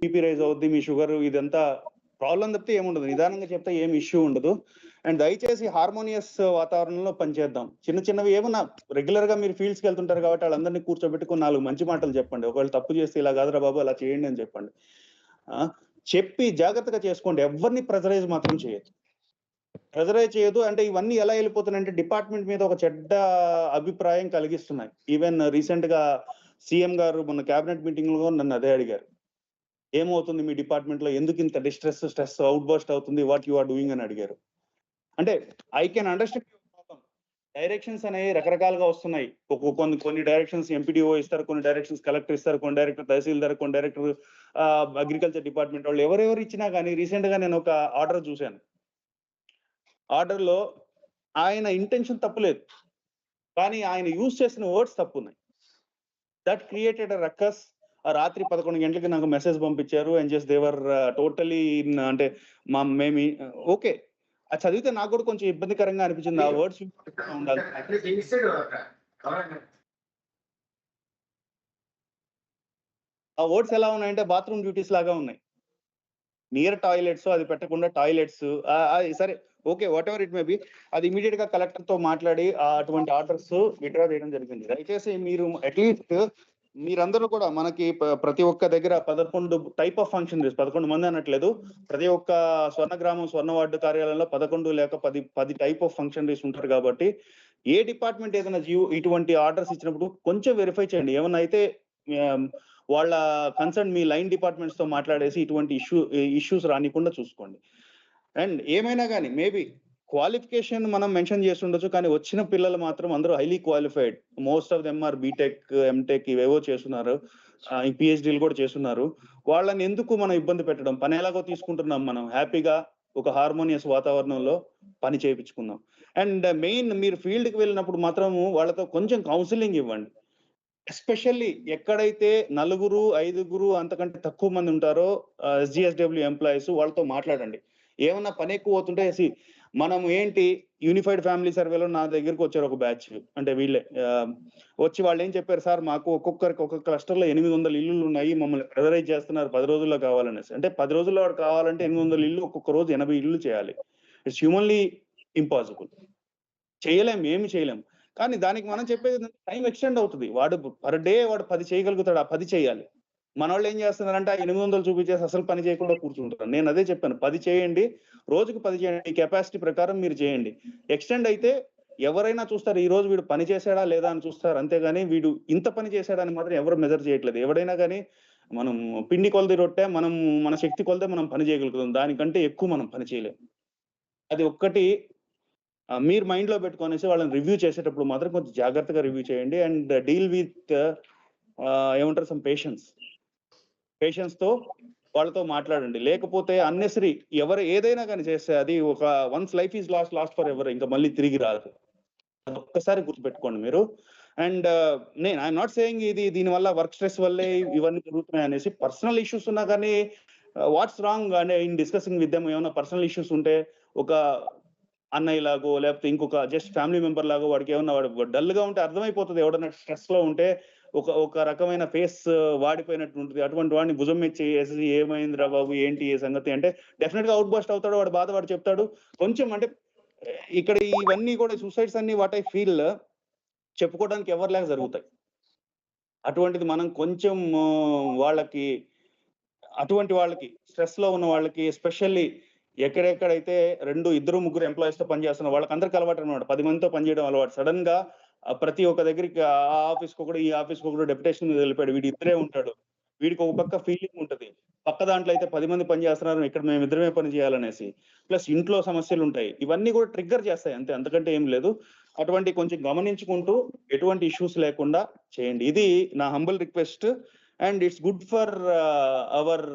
BP rise అవుద్ది, మీ sugar ఇదంతా problem తప్పితే ఏముండదు. నిదానంగా చెప్తే ఏం ఇష్యూ ఉండదు. అండ్ దయచేసి హార్మోనియస్ వాతావరణంలో పనిచేద్దాం. చిన్న చిన్నవి ఏమన్నా రెగ్యులర్ గా మీరు ఫీల్డ్స్కి వెళ్తుంటారు కాబట్టి వాళ్ళందరినీ కూర్చోబెట్టుకుని 4 మంచి మాటలు చెప్పండి. ఒకవేళ తప్పు చేస్తే ఇలా కాదురా బాబు అలా చేయండి అని చెప్పండి. చెప్పి జాగ్రత్తగా చేసుకోండి. ఎవరిని ప్రెజరైజ్ మాత్రం చేయొద్దు. ప్రెజరైజ్ చేయొద్దు. అంటే ఇవన్నీ ఎలా వెళ్ళిపోతున్నాయంటే డిపార్ట్మెంట్ మీద ఒక చెడ్డ అభిప్రాయం కలిగిస్తున్నాయి. ఈవెన్ రీసెంట్ గా సీఎం గారు మొన్న క్యాబినెట్ మీటింగ్ లో నన్ను అదే అడిగారు. ఏమవుతుంది మీ డిపార్ట్మెంట్ లో, ఎందుకు ఇంత స్ట్రెస్ అవుట్ బర్స్ట్ అవుతుంది, వాట్ యు ఆర్ డూయింగ్ అని అడిగారు. అంటే I can understand problem. Directions అనేవి రకరకాలుగా వస్తున్నాయి. కొన్ని డైరెక్షన్స్ ఎంపీడీఓ ఇస్తారు, కొన్ని డైరెక్షన్స్ కలెక్టర్ ఇస్తారు, కొన్ని డైరెక్టర్ తహసీల్దార్, కొన్ని డైరెక్టర్ అగ్రికల్చర్ డిపార్ట్మెంట్ వాళ్ళు ఎవరెవరు ఇచ్చినా కానీ రీసెంట్ గా నేను ఒక ఆర్డర్ చూశాను. ఆర్డర్ లో ఆయన ఇంటెన్షన్ తప్పులేదు, కానీ ఆయన యూజ్ చేసిన వర్డ్స్ తప్పు ఉన్నాయి. That created a ruckus. రాత్రి 11 గంటలకి నాకు మెసేజ్ పంపించారు అండ్ జస్ట్ దేవర్ టోటలీ అంటే మేము ఓకే, అది చదివితే నాకు కూడా కొంచెం ఇబ్బందికరంగా అనిపించింది. ఆ వర్డ్స్ ఉండాలి. ఆ వర్డ్స్ ఎలా ఉన్నాయంటే బాత్రూమ్ డ్యూటీస్ లాగా ఉన్నాయి. నియర్ టాయిలెట్స్ అది పెట్టకుండా టాయిలెట్స్ సరే okay, what ever it may be, అది ఇమీడియట్ గా కలెక్టర్ తో మాట్లాడి అటువంటి ఆర్డర్స్ విత్డ్రా చేయడం జరిగింది. దయచేసి మీరు అట్లీస్ట్ మీరందరూ కూడా మనకి ప్రతి ఒక్క దగ్గర 11 టైప్ ఆఫ్ ఫంక్షన్ 11 మంది అనట్లేదు, ప్రతి ఒక్క స్వర్ణగ్రామం స్వర్ణ వార్డు కార్యాలయంలో 11 లేక 10 టైప్ ఆఫ్ ఫంక్షనరీస్ ఉంటారు. కాబట్టి ఏ డిపార్ట్మెంట్ ఏదైనా ఇటువంటి ఆర్డర్స్ ఇచ్చినప్పుడు కొంచెం వెరిఫై చేయండి. ఏమన్నా అయితే వాళ్ళ కన్సర్న్ మీ లైన్ డిపార్ట్మెంట్స్ తో మాట్లాడేసి ఇటువంటి ఇష్యూస్ రానికుండా చూసుకోండి. అండ్ ఏమైనా కానీ మేబీ క్వాలిఫికేషన్ మనం మెన్షన్ చేసి ఉండొచ్చు, కానీ వచ్చిన పిల్లలు మాత్రం అందరూ highly qualified. Most of them are BTech, MTech ఇవేవో చేస్తున్నారు, పిహెచ్డీలు కూడా చేస్తున్నారు. వాళ్ళని ఎందుకు మనం ఇబ్బంది పెట్టడం? పని ఎలాగో తీసుకుంటున్నాం, మనం హ్యాపీగా ఒక హార్మోనియస్ వాతావరణంలో పని చేయించుకుందాం. అండ్ మెయిన్ మీరు ఫీల్డ్కి వెళ్ళినప్పుడు మాత్రం వాళ్ళతో కొంచెం కౌన్సిలింగ్ ఇవ్వండి. ఎస్పెషల్లీ ఎక్కడైతే 4, 5 అంతకంటే తక్కువ మంది ఉంటారో ఎస్జిఎస్డబ్ల్యూ ఎంప్లాయీస్, వాళ్ళతో మాట్లాడండి. ఏమన్నా పని ఎక్కువ అవుతుంటే మనం ఏంటి యూనిఫైడ్ ఫ్యామిలీ సర్వేలో నా దగ్గరకు వచ్చారు ఒక బ్యాచ్, అంటే వీళ్ళే వచ్చి వాళ్ళు ఏం చెప్పారు, సార్ మాకు ఒక్కొక్కరికి ఒక్కొక్క క్లస్టర్ లో 800 ఇల్లులు ఉన్నాయి, మమ్మల్ని ప్రెజరైజ్ చేస్తున్నారు 10 రోజుల్లో కావాలనేసి. అంటే 10 రోజుల్లో వాడు కావాలంటే 800 ఇల్లు, ఒక్కొక్క రోజు 80 ఇల్లు చేయాలి. It's humanly impossible. చేయలేం, ఏమి చేయలేం. కానీ దానికి మనం చెప్పేది టైం ఎక్స్టెండ్ అవుతుంది. వాడు పర్ డే వాడు 10 చేయగలుగుతాడు, ఆ 10 చేయాలి. మనోళ్ళు ఏం చేస్తున్నారంటే ఆ 800 చూపించేసి అసలు పని చేయకుండా కూర్చుంటారు. నేను అదే చెప్పాను, 10 చేయండి, రోజుకు 10 చేయండి, ఈ కెపాసిటీ ప్రకారం మీరు చేయండి. ఎక్స్టెండ్ అయితే ఎవరైనా చూస్తారు, ఈ రోజు వీడు పని చేశాడా లేదా అని చూస్తారు, అంతేగాని వీడు ఇంత పని చేశాడని మాత్రం ఎవరు మెజర్ చేయట్లేదు. ఎవడైనా కానీ మనం పిండి కొలది రొట్టె, మనం మన శక్తి కొలతే మనం పని చేయగలుగుతాం, దానికంటే ఎక్కువ మనం పని చేయలేం. అది ఒక్కటి మీరు మైండ్ లో పెట్టుకొనేసి వాళ్ళని రివ్యూ చేసేటప్పుడు మాత్రం కొంచెం జాగ్రత్తగా రివ్యూ చేయండి. అండ్ డీల్ విత్ ఏమంటారు సమ్ పేషెన్స్ తో వాళ్ళతో మాట్లాడండి. లేకపోతే అన్నెసరీ ఏదైనా కానీ చేస్తే అది ఒక one's life is lost for ever, ఇంకా మళ్ళీ తిరిగి రాదు. ఒక్కసారి గుర్తుపెట్టుకోండి మీరు. అండ్ నేను ఐఎమ్ నాట్ సేయింగ్ దీనివల్ల వర్క్ స్ట్రెస్ వల్లే ఇవన్నీ జరుగుతున్నాయి అనేసి. పర్సనల్ ఇష్యూస్ ఉన్నా కానీ వాట్స్ రాంగ్ అంటే ఇన్ డిస్కసింగ్ విత్ దెమ్. ఏమైనా పర్సనల్ ఇష్యూస్ ఉంటే ఒక అన్నయ్య లాగో లేకపోతే ఇంకొక జస్ట్ ఫ్యామిలీ మెంబర్ లాగో, వాడికి ఏమన్నా వాడు డల్ గా ఉంటే అర్థమైపోతుంది. ఎవడన్నా స్ట్రెస్ లో ఉంటే ఒక రకమైన ఫేస్ వాడిపోయినట్టు ఉంటుంది. అటువంటి వాడిని భుజం మీద చేసి ఏమైందిరా బాబు, ఏంటి ఏ సంగతి అంటే డెఫినెట్ గా అవుట్ బస్ట్ అవుతాడు. వాడు బాధ వాడు చెప్తాడు. కొంచెం అంటే ఇక్కడ ఇవన్నీ కూడా సూసైడ్స్ అన్ని వాట్ ఐ ఫీల్ చెప్పుకోవడానికి ఎవరు లేక జరుగుతాయి. అటువంటిది మనం కొంచెం వాళ్ళకి, అటువంటి వాళ్ళకి స్ట్రెస్ లో ఉన్న వాళ్ళకి ఎస్పెషల్లీ ఎక్కడెక్కడైతే 2, 2, 3 ఎంప్లాయీస్ తో పనిచేస్తున్న వాళ్ళకందరికి అలవాటు అనమాట 10 మందితో పనిచేయడం అలవాటు. సడన్ గా ప్రతి ఒక్క దగ్గరికి ఆ ఆఫీస్ ఒకడు ఈ ఆఫీస్ ఒకడు డెప్యుటేషన్ మీద వెళ్ళిపోయాడు, వీడు ఇద్దరే ఉంటాడు. వీడికి ఒక పక్క ఫీలింగ్ ఉంటది, పక్క దాంట్లో అయితే 10 మంది పని చేస్తున్నారు, ఇక్కడ మేము ఇద్దరమే పని చేయాలనేసి. ప్లస్ ఇంట్లో సమస్యలు ఉంటాయి. ఇవన్నీ కూడా ట్రిగ్గర్ చేస్తాయి అంతే, అంతకంటే ఏం లేదు. అటువంటి కొంచెం గమనించుకుంటూ ఎటువంటి ఇష్యూస్ లేకుండా చేయండి. ఇది నా humble request. And it's good for hour